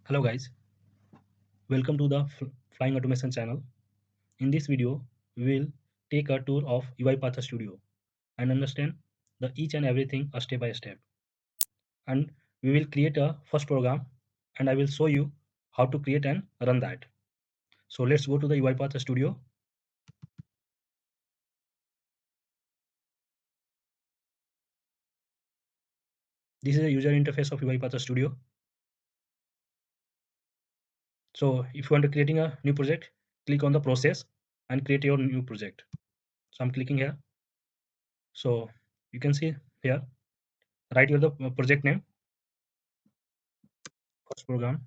Hello guys, welcome to the Flying Automation channel. In this video, we will take a tour of UiPath Studio and understand the each and everything a step by step. And we will create a first program and I will show you how to create and run that. So let's go to the UiPath Studio. This is a user interface of UiPath Studio. So if you want to creating a new project, click on the process and create your new project. So I'm clicking here. So you can see here, write your the project name, first program.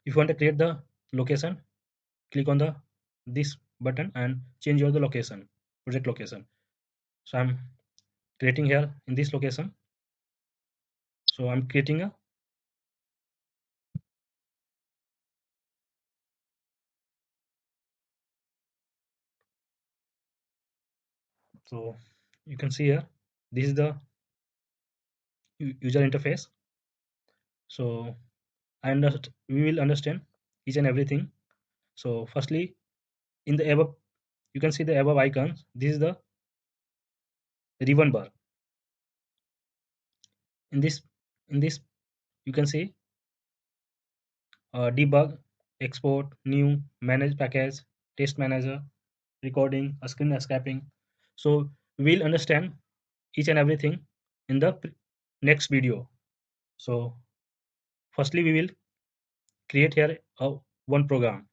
If you want to create the location, click on the this button and change your the location, project location. So I'm creating here in this location. So I'm creating a, so you can see here, this is the user interface. So we will understand each and everything. So firstly, in the above, you can see the above icons. This is the ribbon bar. In this you can see debug, export, new, manage package, test manager, recording, screen escaping. So we'll understand each and everything in the next video. So firstly, we will create here a one program,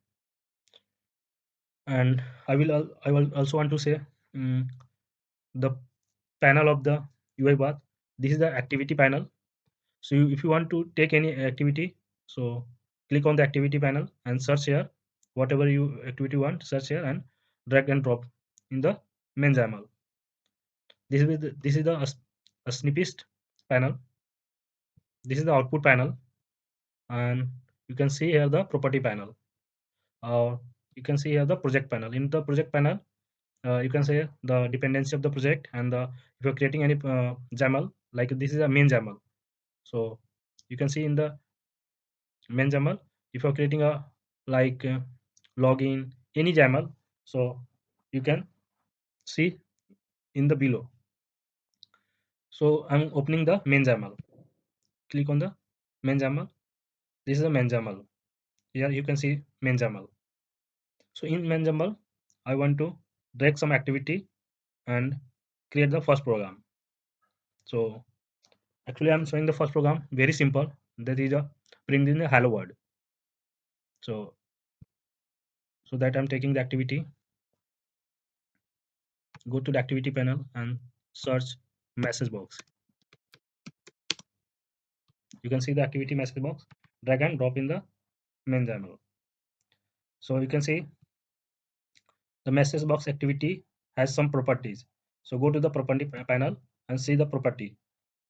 and I will also want to say the panel of the UiPath. This is the activity panel. So if you want to take any activity, so click on the activity panel and search here whatever you activity you want. Search here and drag and drop in the main XAML. This is the a snippet panel. This is the output panel, and you can see here the property panel. You can see here the project panel. In the project panel, you can say the dependency of the project and the if you're creating any XAML, like this is a main XAML. So you can see in the main XAML if you're creating a like login any XAML, so you can see in the below. So I'm opening the main XAML. Click on the main XAML. This is the main XAML. Here you can see main XAML. So in main XAML, I want to drag some activity and create the first program. So actually I'm showing the first program very simple. That is a print in the hello world. So that I'm taking the activity. Go to the activity panel and search message box. You can see the activity message box. Drag and drop in the main XAML. So you can see the message box activity has some properties. So go to the property panel and see the property.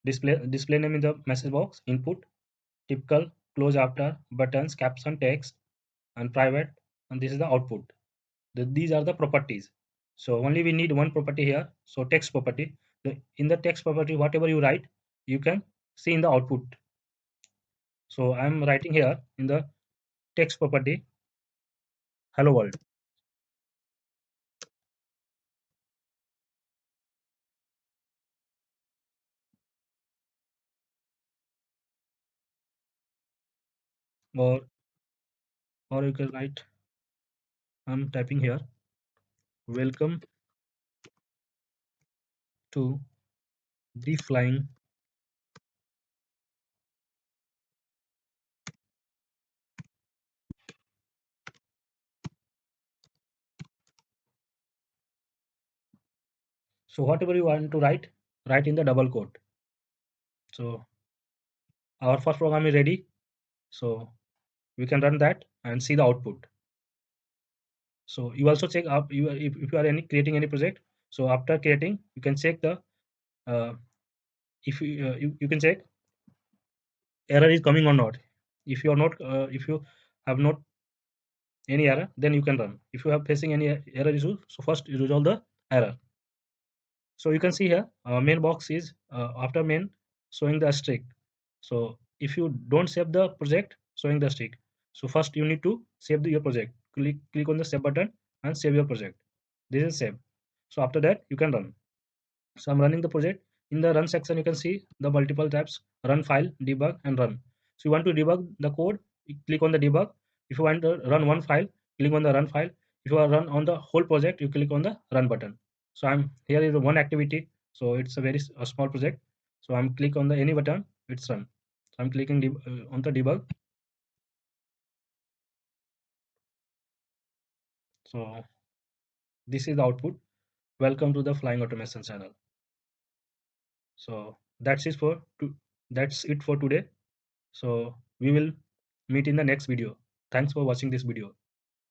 Display name in the message box, input, typical, close after, buttons, caption, text, and private, and this is the output. These are the properties. So only we need one property here. So text property. In the text property, whatever you write, you can see in the output. So I'm writing here in the text property, hello world. Or you can write, I'm typing here, welcome to the flying so whatever you want to write in the double quote. So our first program is ready, so we can run that and see the output. So you also check up if you are creating any project. So after creating, you can check the if you can check error is coming or not. If you are not if you have not any error, then you can run. If you are facing any error issue, so first you resolve the error. So you can see here, main box is after main showing the asterisk. So if you don't save the project, showing the asterisk. So first you need to save your project. Click on the save button and save your project. This is save. So after that you can run. So I'm running the project. In the run section, you can see the multiple tabs: run file, debug, and run. So you want to debug the code, you click on the debug. If you want to run one file, click on the run file. If you are run on the whole project, you click on the run button. So I'm here is one activity. So it's a very small project. So I'm click on the any button, it's run. So I'm clicking on the debug. So this is the output. Welcome to the Flying Automation channel. So that's it for today. So we will meet in the next video. Thanks for watching this video.